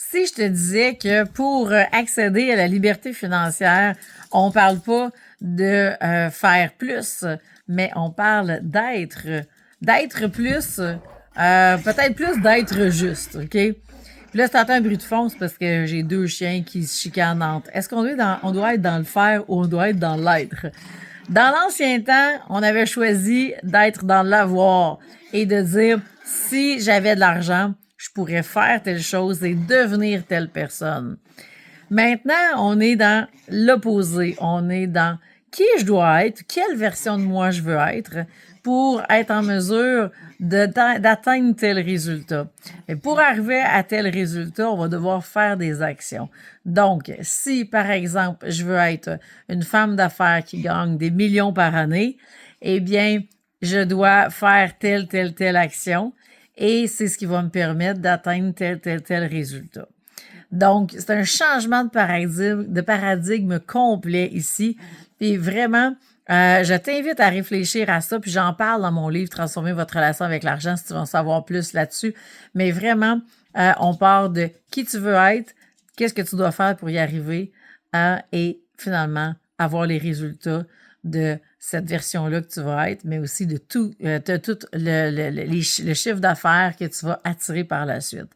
Si je te disais que pour accéder à la liberté financière, on parle pas de faire plus, mais on parle d'être plus, peut-être plus d'être juste, OK? Puis là, si t'entends un bruit de fond, c'est parce que j'ai deux chiens qui se chicanent entre. Est-ce on doit être dans le faire ou on doit être dans l'être? Dans l'ancien temps, on avait choisi d'être dans l'avoir et de dire si j'avais de l'argent, je pourrais faire telle chose et devenir telle personne. Maintenant, on est dans l'opposé. On est dans qui je dois être, quelle version de moi je veux être pour être en mesure d'atteindre tel résultat. Et pour arriver à tel résultat, on va devoir faire des actions. Donc, si, par exemple, je veux être une femme d'affaires qui gagne des millions par année, eh bien, je dois faire telle action et c'est ce qui va me permettre d'atteindre tel résultat. Donc, c'est un changement de paradigme complet ici. Et vraiment, je t'invite à réfléchir à ça, puis j'en parle dans mon livre Transformer votre relation avec l'argent si tu veux en savoir plus là-dessus. Mais vraiment, on part de qui tu veux être, qu'est-ce que tu dois faire pour y arriver, et finalement, avoir les résultats de cette version-là que tu vas être, mais aussi de tout le chiffre d'affaires que tu vas attirer par la suite.